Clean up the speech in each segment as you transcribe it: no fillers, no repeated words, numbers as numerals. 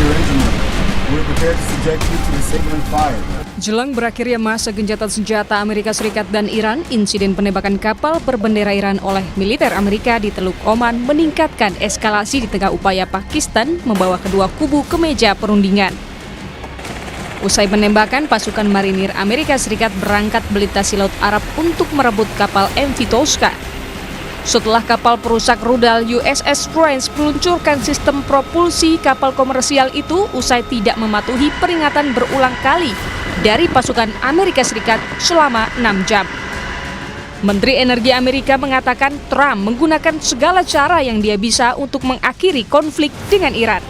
your engine room. We're prepared to subject you to disabling fire. Jelang berakhirnya masa gencatan senjata Amerika Serikat dan Iran, insiden penembakan kapal berbendera Iran oleh militer Amerika di Teluk Oman meningkatkan eskalasi di tengah upaya Pakistan membawa kedua kubu ke meja perundingan. Usai penembakan, pasukan marinir Amerika Serikat berangkat melintasi Laut Arab untuk merebut kapal MV Tosca. Setelah kapal perusak rudal USS Prince meluncurkan sistem propulsi kapal komersial itu usai tidak mematuhi peringatan berulang kali dari pasukan Amerika Serikat selama 6 jam. Menteri Energi Amerika mengatakan Trump menggunakan segala cara yang dia bisa untuk mengakhiri konflik dengan Iran.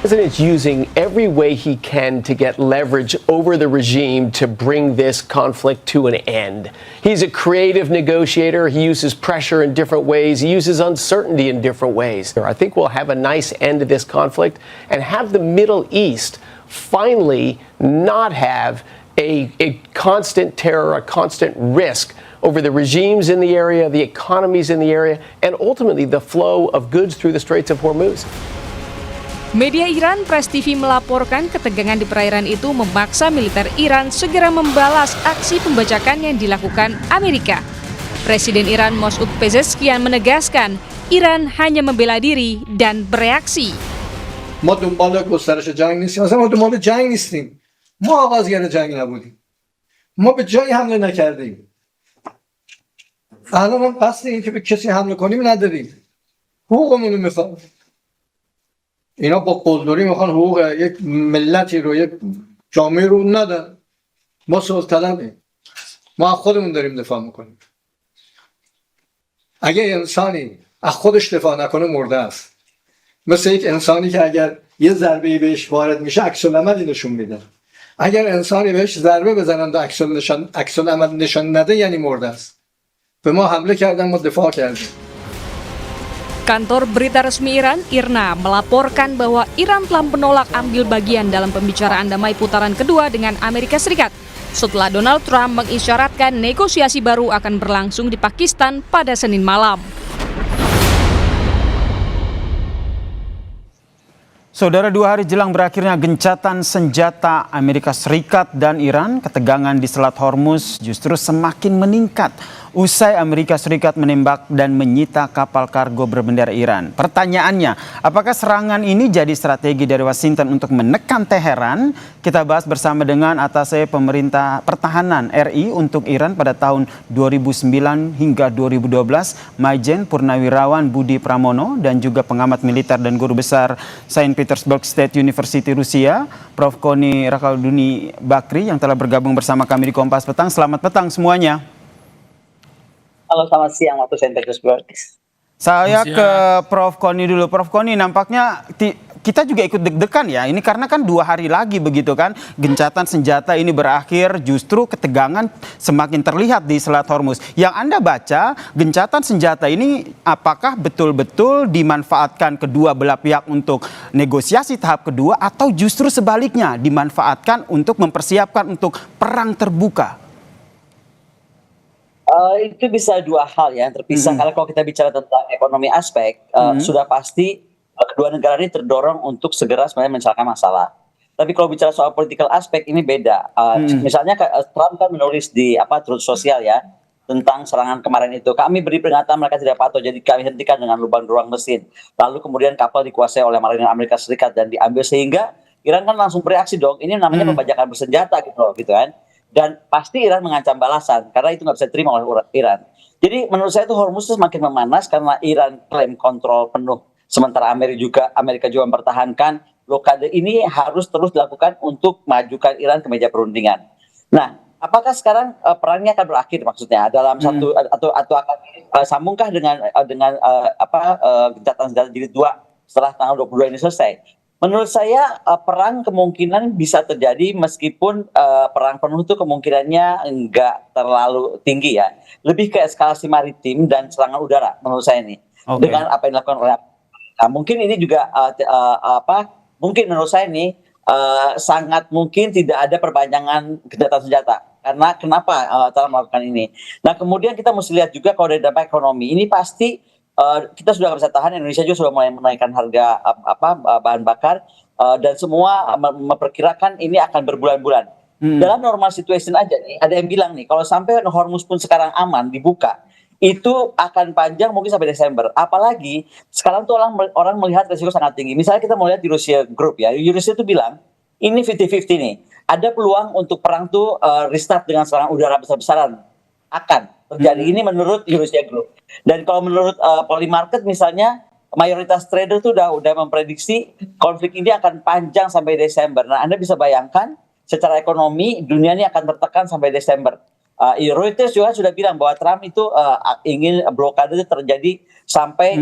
The president's using every way he can to get leverage over the regime to bring this conflict to an end. He's a creative negotiator. He uses pressure in different ways. He uses uncertainty in different ways. I think we'll have a nice end to this conflict and have the Middle East finally not have a constant terror, a constant risk over the regimes in the area, the economies in the area, and ultimately the flow of goods through the Straits of Hormuz. Media Iran Press TV melaporkan ketegangan di perairan itu memaksa militer Iran segera membalas aksi pembajakan yang dilakukan Amerika. Presiden Iran Masoud Pezeshkian menegaskan Iran hanya membela diri dan bereaksi. ما دنبال گسترش جنگ نیستیم، اصلا ما دنبال جنگ نیستیم. ما آغازگر جنگ نبودیم. ما به جایی حمله نکردیم. الان هم قصد این که به کسی حمله کنیم نداریم. حقوقمون رو میخوام. اینا با قلدری میخوان حقوق یک ملتی رو، یک جامعه رو ندن. ما صلح طلبیم. ما از خودمون داریم دفاع میکنیم. اگه انسانی از خودش دفاع نکنه مرده است. مثل یک انسانی که اگر یه ضربه‌ای بهش وارد میشه عکس العملی نشون میده. اگر انسانی بهش ضربه بزنن و عکس العمل نشون نده یعنی مرده است. به ما حمله کردن، ما دفاع کردیم. Kantor berita resmi Iran, IRNA, melaporkan bahwa Iran telah menolak ambil bagian dalam pembicaraan damai putaran kedua dengan Amerika Serikat setelah Donald Trump mengisyaratkan negosiasi baru akan berlangsung di Pakistan pada Senin malam. Saudara, 2 hari jelang berakhirnya gencatan senjata Amerika Serikat dan Iran, ketegangan di Selat Hormuz justru semakin meningkat usai Amerika Serikat menembak dan menyita kapal kargo berbendera Iran. Pertanyaannya, apakah serangan ini jadi strategi dari Washington untuk menekan Teheran? Kita bahas bersama dengan Atase Pemerintah Pertahanan RI untuk Iran pada tahun 2009 hingga 2012, Maijen Purnawirawan Budi Pramono, dan juga pengamat militer dan guru besar Saint Petersburg State University Rusia, Prof. Koni Rakalduni Bakri, yang telah bergabung bersama kami di Kompas Petang. Selamat petang semuanya. Halo, selamat siang waktu Saint Petersburg. Saya ke Prof. Koni dulu. Prof. Koni, nampaknya kita juga ikut deg-degan ya. Ini karena kan 2 hari lagi begitu kan. Gencatan senjata ini berakhir, justru ketegangan semakin terlihat di Selat Hormuz. Yang Anda baca, gencatan senjata ini apakah betul-betul dimanfaatkan kedua belah pihak untuk negosiasi tahap kedua, atau justru sebaliknya dimanfaatkan untuk mempersiapkan untuk perang terbuka? Itu bisa dua hal ya, terpisah. Karena kalau kita bicara tentang ekonomi aspek, sudah pasti kedua negara ini terdorong untuk segera sebenarnya menyelesaikan masalah. Tapi kalau bicara soal political aspek ini beda. Misalnya Trump kan menulis di Truth Social ya tentang serangan kemarin itu. Kami beri peringatan mereka tidak patuh, jadi kami hentikan dengan lubang ruang mesin. Lalu kemudian kapal dikuasai oleh marinir Amerika Serikat dan diambil, sehingga Iran kan langsung bereaksi dong. Ini namanya pembajakan bersenjata gitu kan. Dan pasti Iran mengancam balasan, karena itu nggak bisa diterima oleh Iran. Jadi menurut saya itu Hormuz semakin memanas karena Iran klaim kontrol penuh. Sementara Amerika juga mempertahankan blokade ini harus terus dilakukan untuk majukan Iran ke meja perundingan. Nah, apakah sekarang perangnya akan berakhir maksudnya dalam satu atau akan sambungkah dengan gencatan senjata jilid 2 setelah tanggal 22 ini selesai? Menurut saya perang kemungkinan bisa terjadi meskipun perang penuh itu kemungkinannya enggak terlalu tinggi ya. Lebih ke eskalasi maritim dan serangan udara menurut saya ini. Dengan apa yang dilakukan oleh mungkin ini juga mungkin menurut saya ini sangat mungkin tidak ada perpanjangan gencatan senjata. Karena kenapa Trump melakukan ini? Nah, kemudian kita mesti lihat juga kalau dari dampak ekonomi ini pasti kita sudah nggak bisa tahan. Indonesia juga sudah mulai menaikkan harga bahan bakar. dan semua memperkirakan ini akan berbulan-bulan. Dalam normal situation aja nih, ada yang bilang nih, kalau sampai Hormuz pun sekarang aman dibuka, itu akan panjang mungkin sampai Desember. Apalagi sekarang tuh orang melihat resiko sangat tinggi. Misalnya kita mau lihat di Rusia Group ya, Rusia tuh bilang ini 50-50 nih. Ada peluang untuk perang tuh restart dengan serangan udara besar-besaran. Akan terjadi. Ini menurut Rusia Group. Dan kalau menurut Polymarket misalnya, mayoritas trader tuh udah memprediksi konflik ini akan panjang sampai Desember. Nah, Anda bisa bayangkan secara ekonomi dunia ini akan tertekan sampai Desember. Reuters juga sudah bilang bahwa Trump itu ingin blokade itu terjadi sampai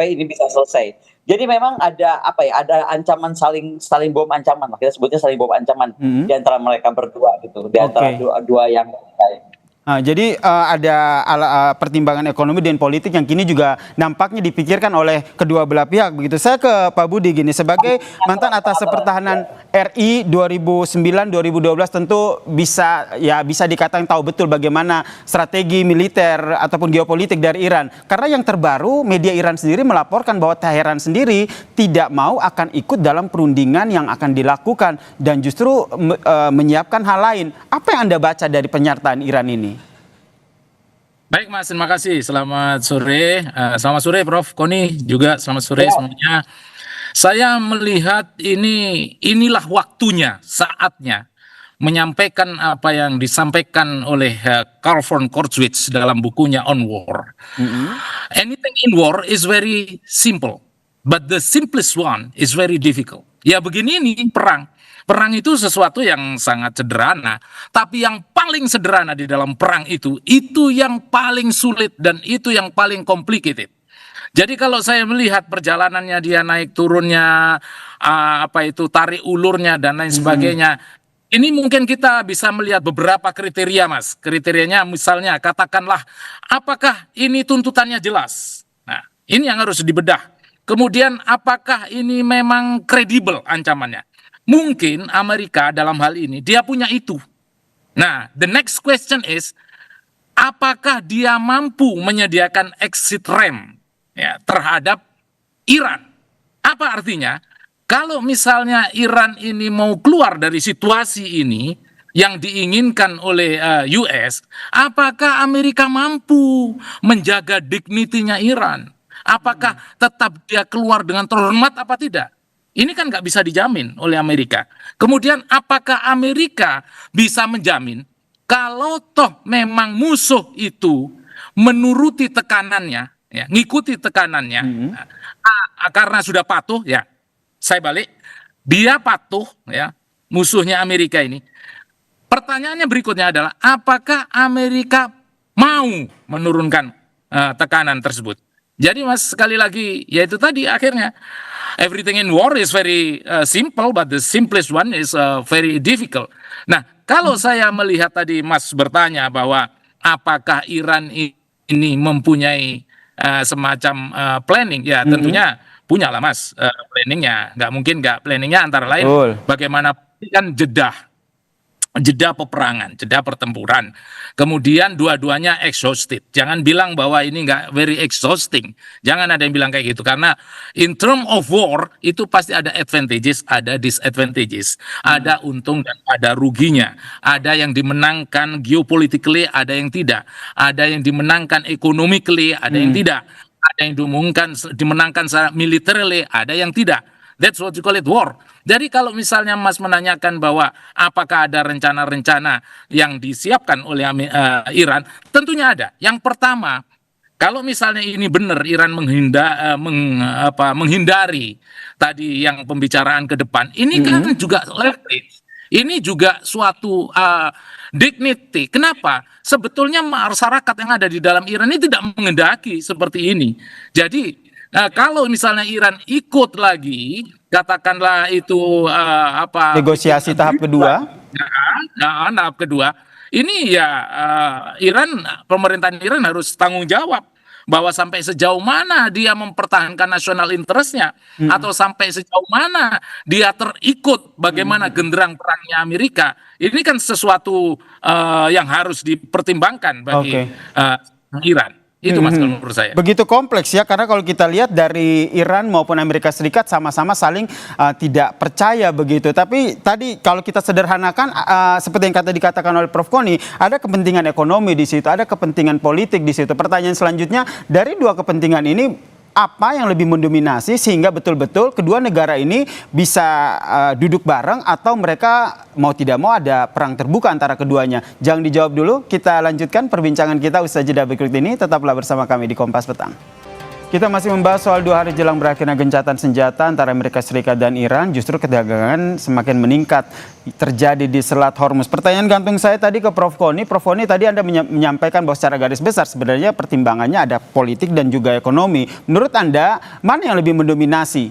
ini bisa selesai. Jadi memang ada ada ancaman saling bom ancaman, kita sebutnya saling bom ancaman di antara mereka berdua gitu, di antara dua yang Nah, jadi ada pertimbangan ekonomi dan politik yang kini juga nampaknya dipikirkan oleh kedua belah pihak begitu. Saya ke Pak Budi gini, sebagai mantan atasé pertahanan RI 2009-2012 tentu bisa dikatakan tahu betul bagaimana strategi militer ataupun geopolitik dari Iran. Karena yang terbaru media Iran sendiri melaporkan bahwa Teheran sendiri tidak mau akan ikut dalam perundingan yang akan dilakukan dan justru menyiapkan hal lain. Apa yang Anda baca dari pernyataan Iran ini? Baik Mas, terima kasih. Selamat sore. Selamat sore Prof. Koni juga selamat sore semuanya. Saya melihat inilah waktunya, saatnya menyampaikan apa yang disampaikan oleh Carl von Clausewitz dalam bukunya On War. Anything in war is very simple, but the simplest one is very difficult. Ya begini nih perang. Perang itu sesuatu yang sangat sederhana, tapi yang paling sederhana di dalam perang itu yang paling sulit dan itu yang paling complicated. Jadi kalau saya melihat perjalanannya dia naik turunnya, tarik ulurnya dan lain sebagainya, ini mungkin kita bisa melihat beberapa kriteria Mas. Kriterianya misalnya katakanlah apakah ini tuntutannya jelas. Nah ini yang harus dibedah. Kemudian apakah ini memang kredibel ancamannya. Mungkin Amerika dalam hal ini dia punya itu. Nah, the next question is apakah dia mampu menyediakan exit ramp ya, terhadap Iran? Apa artinya? Kalau misalnya Iran ini mau keluar dari situasi ini yang diinginkan oleh US, apakah Amerika mampu menjaga dignity-nya Iran? Apakah tetap dia keluar dengan terhormat apa tidak? Ini kan nggak bisa dijamin oleh Amerika. Kemudian apakah Amerika bisa menjamin kalau toh memang musuh itu menuruti tekanannya, ya, ngikuti tekanannya, karena sudah patuh, ya, saya balik, dia patuh, ya, musuhnya Amerika ini. Pertanyaannya berikutnya adalah apakah Amerika mau menurunkan tekanan tersebut? Jadi Mas sekali lagi, yaitu tadi akhirnya. Everything in war is very simple, but the simplest one is very difficult. Nah, kalau saya melihat tadi Mas bertanya bahwa apakah Iran ini mempunyai semacam planning, ya tentunya punya lah Mas planningnya. Nggak mungkin nggak planningnya antara lain bagaimana kan jeda peperangan, jeda pertempuran. Kemudian dua-duanya exhausted. Jangan bilang bahwa ini nggak very exhausting. Jangan ada yang bilang kayak gitu. Karena in term of war, itu pasti ada advantages, ada disadvantages. Ada untung dan ada ruginya. Ada yang dimenangkan geopolitically, ada yang tidak. Ada yang dimenangkan economically, ada yang tidak. Ada yang dimenangkan secara militarily, ada yang tidak. That's what you call it war. Jadi kalau misalnya Mas menanyakan bahwa apakah ada rencana-rencana yang disiapkan oleh Iran, tentunya ada. Yang pertama, kalau misalnya ini benar Iran menghindari tadi yang pembicaraan ke depan, ini kan juga leverage. Ini juga suatu dignity. Kenapa? Sebetulnya masyarakat yang ada di dalam Iran ini tidak mengendaki seperti ini. Jadi kalau misalnya Iran ikut lagi, katakanlah itu negosiasi tahap kedua. Tahap kedua, ini ya pemerintahan Iran harus tanggung jawab bahwa sampai sejauh mana dia mempertahankan national interest-nya atau sampai sejauh mana dia terikut bagaimana genderang perangnya Amerika. Ini kan sesuatu yang harus dipertimbangkan bagi Iran. Itu Mas kalau menurut saya. Begitu kompleks ya, karena kalau kita lihat dari Iran maupun Amerika Serikat sama-sama saling tidak percaya begitu. Tapi tadi kalau kita sederhanakan, seperti yang dikatakan oleh Prof. Koni, ada kepentingan ekonomi di situ, ada kepentingan politik di situ. Pertanyaan selanjutnya, dari dua kepentingan ini, apa yang lebih mendominasi sehingga betul-betul kedua negara ini bisa duduk bareng atau mereka mau tidak mau ada perang terbuka antara keduanya? Jangan dijawab dulu, kita lanjutkan perbincangan kita usai jeda berikut ini. Tetaplah bersama kami di Kompas Petang. Kita masih membahas soal 2 hari jelang berakhirnya gencatan senjata antara Amerika Serikat dan Iran. Justru ketegangan semakin meningkat terjadi di Selat Hormuz. Pertanyaan gantung saya tadi ke Prof. Koni. Prof. Koni, tadi Anda menyampaikan bahwa secara garis besar sebenarnya pertimbangannya ada politik dan juga ekonomi. Menurut Anda, mana yang lebih mendominasi?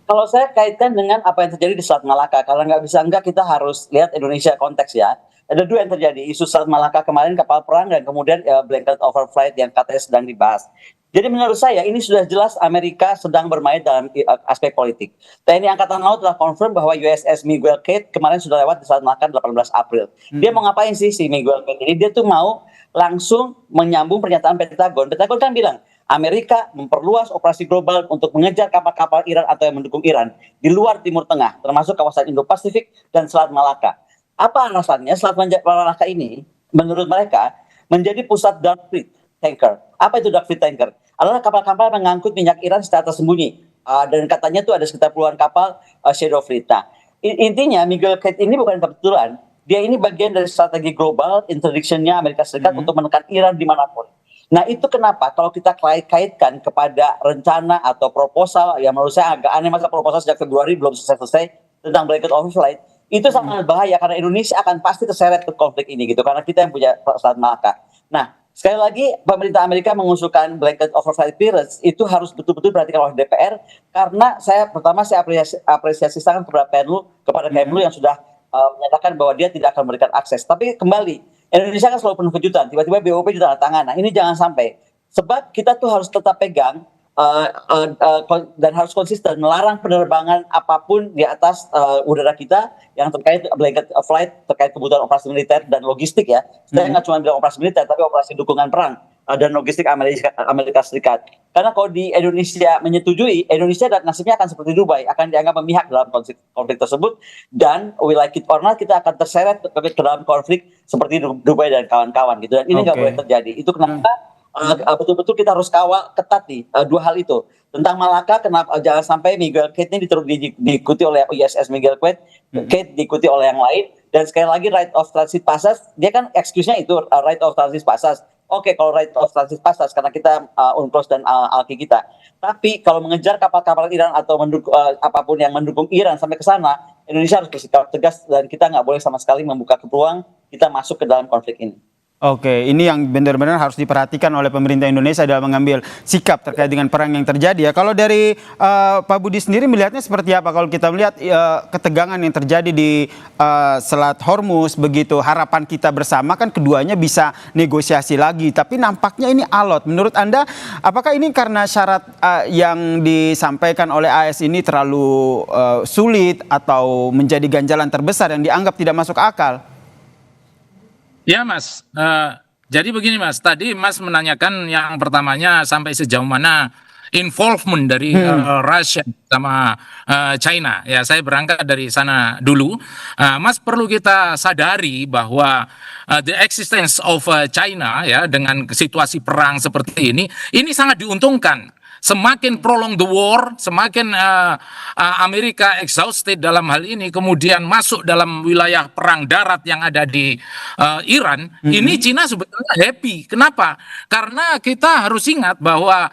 Kalau saya kaitkan dengan apa yang terjadi di Selat Malaka, kalau nggak bisa enggak kita harus lihat Indonesia konteks ya. Ada dua yang terjadi, isu Selat Malaka kemarin kapal perang dan kemudian blanket overflight yang katanya sedang dibahas. Jadi menurut saya ini sudah jelas Amerika sedang bermain dalam aspek politik. TNI Angkatan Laut telah confirm bahwa USS Miguel Cate kemarin sudah lewat di Selat Malaka 18 April. Dia mau ngapain sih si Miguel Cate ini? Dia tuh mau langsung menyambung pernyataan Pentagon. Pentagon kan bilang Amerika memperluas operasi global untuk mengejar kapal-kapal Iran atau yang mendukung Iran di luar Timur Tengah, termasuk kawasan Indo-Pasifik dan Selat Malaka. Apa alasannya? Selat Malaka ini menurut mereka menjadi pusat dark fleet tanker. Apa itu dark fleet tanker? Adalah kapal-kapal mengangkut minyak Iran secara tersembunyi. Dan katanya tuh ada sekitar puluhan kapal shadow fleet. Nah, intinya Miguel Cate ini bukan kebetulan. Dia ini bagian dari strategi global interdiction-nya Amerika Serikat untuk menekan Iran dimanapun. Nah itu kenapa kalau kita kaitkan kepada rencana atau proposal yang menurut saya agak aneh, masa proposal sejak Februari belum selesai tentang blanket overflight, itu sangat bahaya karena Indonesia akan pasti terseret ke konflik ini gitu, karena kita yang punya Selat Malaka. Nah sekali lagi pemerintah Amerika mengusulkan blanket overflight periods itu harus betul-betul diperhatikan oleh DPR, karena saya apresiasi sangat kepada Kemlu yang sudah menyatakan bahwa dia tidak akan memberikan akses. Tapi kembali, Indonesia kan selalu penuh kejutan. Tiba-tiba BOP juga tanda tangan. Nah ini jangan sampai. Sebab kita tuh harus tetap pegang dan harus konsisten melarang penerbangan apapun di atas udara kita yang terkait blanket flight, terkait kebutuhan operasi militer dan logistik ya. Saya nggak cuma bilang operasi militer, tapi operasi dukungan perang dan logistik Amerika Serikat. Karena kalau di Indonesia menyetujui, Indonesia dan nasibnya akan seperti Dubai, akan dianggap memihak dalam konflik tersebut, dan we like it or not, kita akan terseret ke dalam konflik seperti Dubai dan kawan-kawan gitu. Dan ini nggak boleh terjadi. Itu kenapa betul-betul kita harus kawal ketat nih dua hal itu. Tentang Malaka, kenapa jangan sampai Miguel Cate ini diikuti oleh USS Miguel Cate diikuti oleh yang lain. Dan sekali lagi right of transit passage, dia kan excuse-nya itu right of transit passage. Oke, kalau right of transit passage karena kita UNCLOS dan ALKI kita. Tapi kalau mengejar kapal-kapal Iran atau apapun yang mendukung Iran sampai ke sana, Indonesia harus bersikap tegas dan kita nggak boleh sama sekali membuka peluang kita masuk ke dalam konflik ini. Oke, ini yang benar-benar harus diperhatikan oleh pemerintah Indonesia dalam mengambil sikap terkait dengan perang yang terjadi ya. Kalau dari Pak Budi sendiri melihatnya seperti apa? Kalau kita melihat ketegangan yang terjadi di Selat Hormuz begitu, harapan kita bersama kan keduanya bisa negosiasi lagi. Tapi nampaknya ini alot. Menurut Anda, apakah ini karena syarat yang disampaikan oleh AS ini terlalu sulit atau menjadi ganjalan terbesar yang dianggap tidak masuk akal? Ya Mas, jadi begini Mas, tadi Mas menanyakan yang pertamanya sampai sejauh mana involvement dari Russia sama China. Ya saya berangkat dari sana dulu. Mas perlu kita sadari bahwa the existence of China ya dengan situasi perang seperti ini sangat diuntungkan. Semakin prolong the war, semakin Amerika exhausted dalam hal ini, kemudian masuk dalam wilayah perang darat yang ada di Iran, ini Cina sebetulnya happy. Kenapa? Karena kita harus ingat bahwa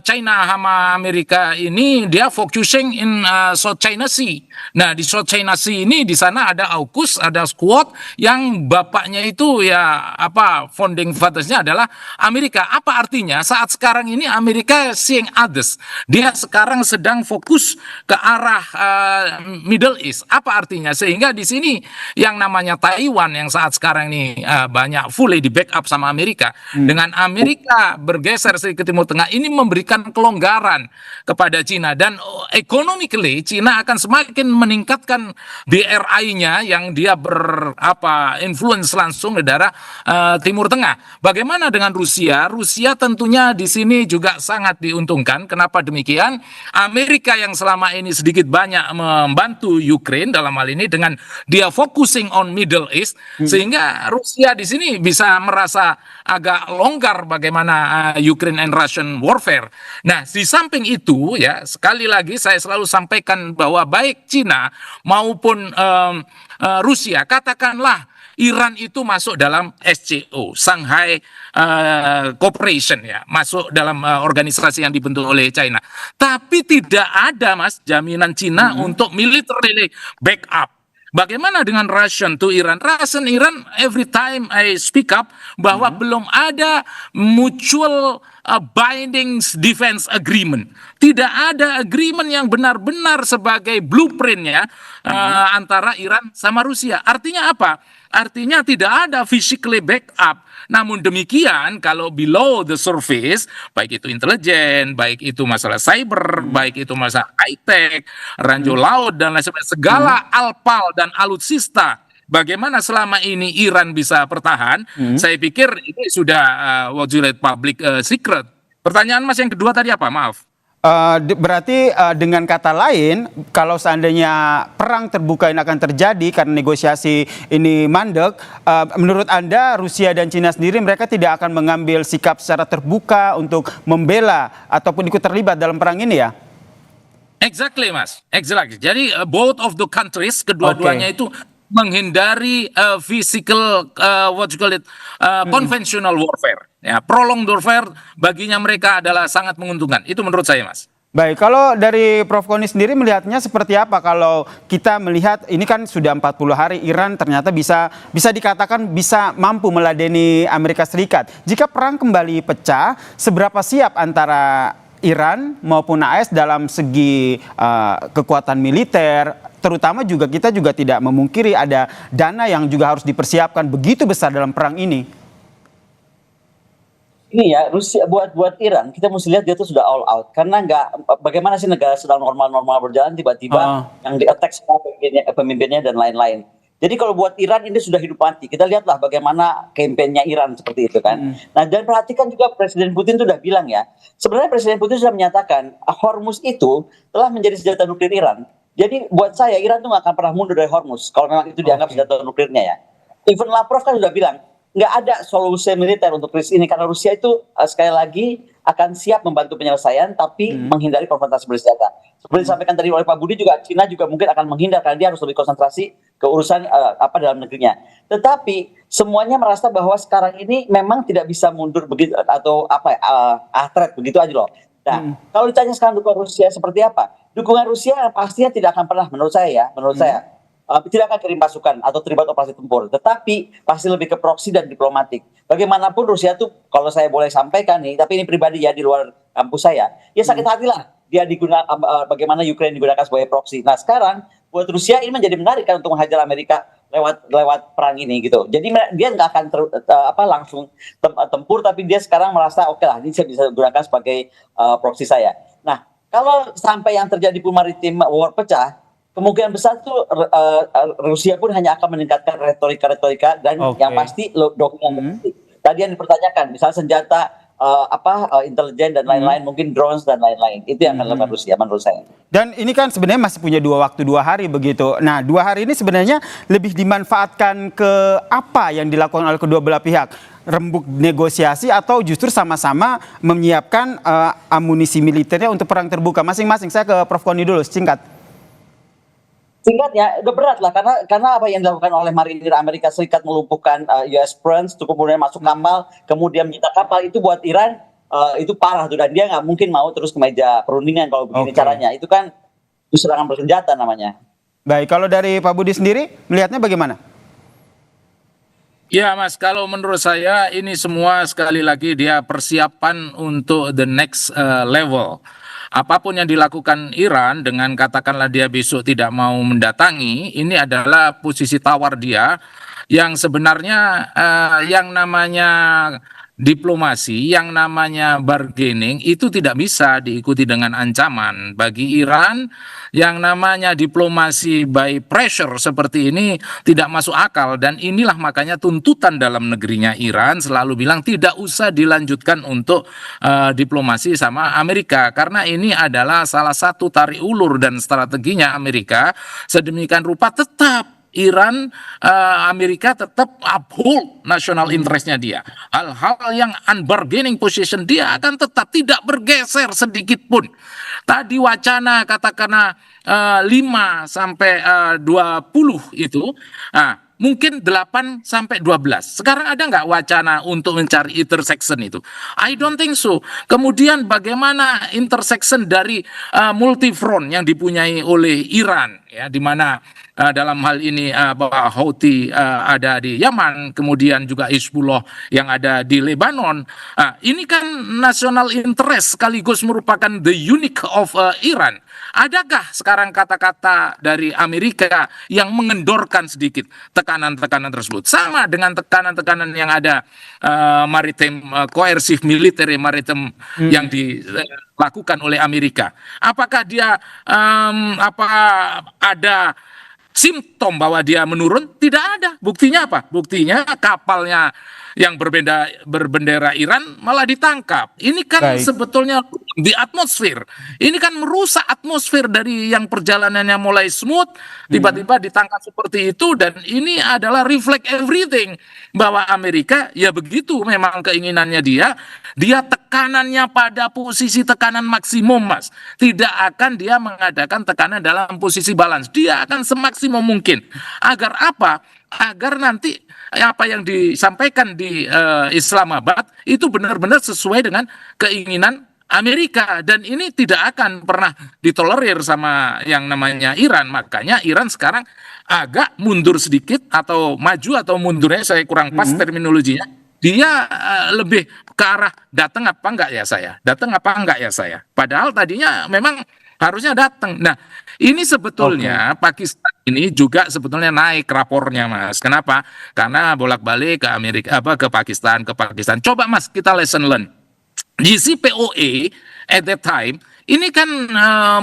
China sama Amerika ini dia focusing in South China Sea. Nah di South China Sea ini di sana ada AUKUS, ada Squad yang bapaknya itu ya founding fathersnya adalah Amerika. Apa artinya? Saat sekarang ini Amerika seeing neglecting others. Dia sekarang sedang fokus ke arah Middle East. Apa artinya? Sehingga di sini yang namanya Taiwan yang saat sekarang ini banyak fully di backup sama Amerika. Dengan Amerika bergeser sedikit ke Timur Tengah, ini memberikan kelonggaran kepada Cina, dan economically Cina akan semakin meningkatkan BRI-nya yang dia influence langsung di daerah Timur Tengah. Bagaimana dengan Rusia? Rusia tentunya di sini juga sangat diuntungkan. Kenapa demikian? Amerika yang selama ini sedikit banyak membantu Ukraine dalam hal ini dengan dia focusing on Middle East, sehingga Rusia di sini bisa merasa agak longgar bagaimana Ukraine and Russian warfare. Nah, di samping itu ya, sekali lagi saya selalu sampaikan bahwa baik Cina maupun Rusia, katakanlah Iran itu masuk dalam SCO, Shanghai Cooperation ya, masuk dalam organisasi yang dibentuk oleh China. Tapi tidak ada jaminan Cina untuk military backup. Bagaimana dengan Russian to Iran? Iran every time I speak up bahwa belum ada mutual binding defense agreement. Tidak ada agreement yang benar-benar sebagai blueprintnya antara Iran sama Rusia. Artinya apa? Artinya tidak ada physically backup. Namun demikian, kalau below the surface, baik itu intelijen, baik itu masalah cyber, baik itu masalah high-tech, ranjau laut, dan lain sebagainya, segala alpal dan alutsista, bagaimana selama ini Iran bisa bertahan, saya pikir ini sudah public secret. Pertanyaan Mas yang kedua tadi apa? Maaf. Berarti dengan kata lain, kalau seandainya perang terbuka ini akan terjadi karena negosiasi ini mandek, menurut Anda Rusia dan Cina sendiri mereka tidak akan mengambil sikap secara terbuka untuk membela ataupun ikut terlibat dalam perang ini ya? Exactly, Mas. Exactly. Jadi both of the countries, kedua-duanya itu menghindari physical conventional warfare. Ya, prolonged warfare baginya mereka adalah sangat menguntungkan. Itu menurut saya, Mas. Baik, kalau dari Prof. Koni sendiri melihatnya seperti apa kalau kita melihat ini kan sudah 40 hari Iran ternyata bisa dikatakan bisa mampu meladeni Amerika Serikat. Jika perang kembali pecah, seberapa siap antara Iran maupun AS dalam segi kekuatan militer, terutama juga kita juga tidak memungkiri ada dana yang juga harus dipersiapkan begitu besar dalam perang ini. Ini ya, Rusia buat Iran, kita mesti lihat dia tuh sudah all out. Karena bagaimana sih negara sedang normal-normal berjalan, tiba-tiba yang di-attack semua pemimpinnya dan lain-lain. Jadi kalau buat Iran ini sudah hidup mati. Kita lihatlah bagaimana kampanyenya Iran seperti itu kan. Nah, dan perhatikan juga Presiden Putin itu sudah bilang ya, sebenarnya Presiden Putin sudah menyatakan Hormuz itu telah menjadi senjata nuklir Iran. Jadi buat saya Iran tuh nggak akan pernah mundur dari Hormuz kalau memang itu dianggap senjata nuklirnya ya. Even Lavrov kan sudah bilang nggak ada solusi militer untuk krisis ini karena Rusia itu sekali lagi akan siap membantu penyelesaian tapi menghindari konfrontasi bersenjata. Seperti disampaikan tadi oleh Pak Budi juga, Cina juga mungkin akan menghindar karena dia harus lebih konsentrasi ke urusan dalam negerinya. Tetapi semuanya merasa bahwa sekarang ini memang tidak bisa mundur begitu atau threat begitu aja loh. Nah, kalau ditanya sekarang dukungan Rusia seperti apa? Dukungan Rusia pastinya tidak akan pernah menurut saya tidak akan kirim pasukan atau terlibat operasi tempur, tetapi pasti lebih ke proksi dan diplomatik. Bagaimanapun Rusia tuh, kalau saya boleh sampaikan nih, tapi ini pribadi ya di luar kampus saya, ya sakit hati lah dia digunakan bagaimana Ukraine digunakan sebagai proksi. Nah sekarang buat Rusia ini menjadi menarik kan untuk menghajar Amerika lewat perang ini gitu. Jadi dia nggak akan langsung tempur, tapi dia sekarang merasa oke lah ini saya bisa digunakan sebagai proksi saya. Nah kalau sampai yang terjadi pun maritim war pecah, kemungkinan besar tuh Rusia pun hanya akan meningkatkan retorika dan yang pasti dokumen. Tadi yang dipertanyakan, misalnya senjata intelijen dan lain-lain, mungkin drones dan lain-lain. Itu yang akan dilakukan Rusia menurut saya. Dan ini kan sebenarnya masih punya waktu 2 hari begitu. Nah 2 hari ini sebenarnya lebih dimanfaatkan ke apa yang dilakukan oleh kedua belah pihak? Rembuk negosiasi atau justru sama-sama menyiapkan amunisi militernya untuk perang terbuka masing-masing? Saya ke Prof. Koni dulu, singkat. Singkatnya udah berat lah karena apa yang dilakukan oleh marinir Amerika Serikat melumpuhkan US Prince, kemudian masuk kapal, kemudian menyita kapal, itu buat Iran itu parah tuh, dan dia nggak mungkin mau terus ke meja perundingan kalau begini caranya. Itu kan serangan bersenjata namanya. Baik, kalau dari Pak Budi sendiri melihatnya bagaimana? Ya Mas, kalau menurut saya ini semua sekali lagi dia persiapan untuk the next level. Apapun yang dilakukan Iran dengan katakanlah dia besok tidak mau mendatangi, ini adalah posisi tawar dia yang sebenarnya yang namanya diplomasi, yang namanya bargaining itu tidak bisa diikuti dengan ancaman. Bagi Iran, yang namanya diplomasi by pressure seperti ini tidak masuk akal, dan inilah makanya tuntutan dalam negerinya Iran selalu bilang tidak usah dilanjutkan untuk diplomasi sama Amerika, karena ini adalah salah satu tarik ulur dan strateginya Amerika sedemikian rupa tetap Iran, Amerika tetap uphold national interest-nya dia. Hal-hal yang unbargaining position dia akan tetap tidak bergeser sedikit pun. Tadi wacana katakanlah 5 sampai 20 itu, mungkin 8 sampai 12. Sekarang ada nggak wacana untuk mencari intersection itu? I don't think so. Kemudian bagaimana intersection dari multifront yang dipunyai oleh Iran, ya, di mana dalam hal ini Houthi ada di Yaman, kemudian juga Hizbullah yang ada di Lebanon. Ini kan national interest sekaligus merupakan the unique of Iran. Adakah sekarang kata-kata dari Amerika yang mengendorkan sedikit tekanan-tekanan tersebut? Sama dengan tekanan-tekanan yang ada maritim koersif militer maritim yang dilakukan oleh Amerika. Apakah dia ada simptom bahwa dia menurun? Tidak ada. Buktinya apa? Buktinya kapalnya yang berbendera Iran malah ditangkap. Ini kan sebetulnya di atmosfer. Ini kan merusak atmosfer dari yang perjalanannya mulai smooth, tiba-tiba ditangkap seperti itu, dan ini adalah reflect everything bahwa Amerika ya begitu memang keinginannya dia tekanannya pada posisi tekanan maksimum, Mas. Tidak akan dia mengadakan tekanan dalam posisi balance. Dia akan semaksimum mungkin. Agar apa? Agar nanti apa yang disampaikan di Islamabad itu benar-benar sesuai dengan keinginan Amerika, dan ini tidak akan pernah ditolerir sama yang namanya Iran. Makanya Iran sekarang agak mundur sedikit, atau maju atau mundurnya saya kurang pas terminologinya. Dia lebih ke arah datang apa enggak ya saya, datang apa enggak ya saya. Padahal tadinya memang harusnya datang. Nah, ini sebetulnya Pakistan ini juga sebetulnya naik rapornya, Mas. Kenapa? Karena bolak-balik ke Amerika, ke Pakistan. Coba Mas, kita lesson learn. JCPOA at that time ini kan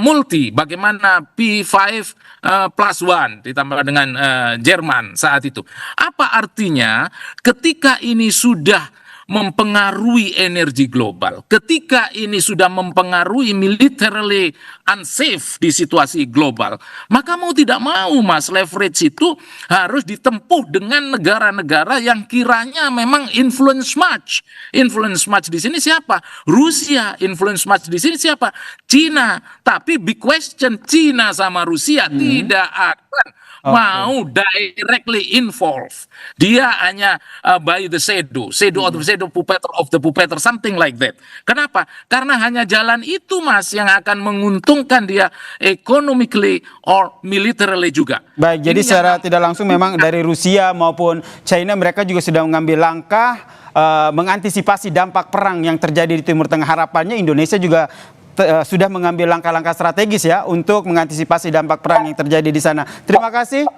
multi, bagaimana P5+1 ditambah dengan Jerman saat itu. Apa artinya ketika ini sudah mempengaruhi energi global, ketika ini sudah mempengaruhi militarily unsafe di situasi global, maka mau tidak mau, Mas, leverage itu harus ditempuh dengan negara-negara yang kiranya memang influence match. Influence match di sini siapa? Rusia. Influence match di sini siapa? Cina. Tapi big question, Cina sama Rusia tidak akan mau directly involved. Dia hanya by the shadow of the shadow, puppet of the puppeteer, something like that. Kenapa? Karena hanya jalan itu, Mas, yang akan menguntungkan dia economically or militarily juga. Baik, jadi secara tidak langsung memang dari Rusia maupun China mereka juga sudah mengambil langkah mengantisipasi dampak perang yang terjadi di Timur Tengah. Harapannya Indonesia juga sudah mengambil langkah-langkah strategis ya untuk mengantisipasi dampak perang yang terjadi di sana. Terima kasih.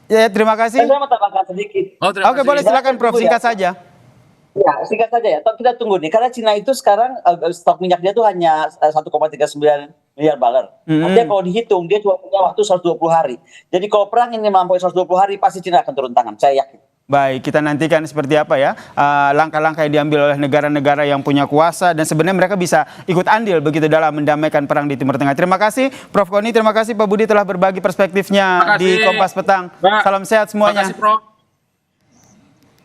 Ya, terima kasih. Saya mau tambahkan sedikit. Oke, boleh silakan Prof, singkat saja. Ya, singkat saja ya. Kita tunggu nih, karena Cina itu sekarang stok minyak dia tuh hanya 1,39 miliar barrel. Artinya kalau dihitung dia cuma punya waktu 120 hari. Jadi kalau perang ini melampaui 120 hari, pasti Cina akan turun tangan. Saya yakin. Baik, kita nantikan seperti apa ya langkah-langkah yang diambil oleh negara-negara yang punya kuasa, dan sebenarnya mereka bisa ikut andil begitu dalam mendamaikan perang di Timur Tengah. Terima kasih Prof Koni, terima kasih Pak Budi telah berbagi perspektifnya di Kompas Petang. Salam sehat semuanya. Terima kasih, Prof.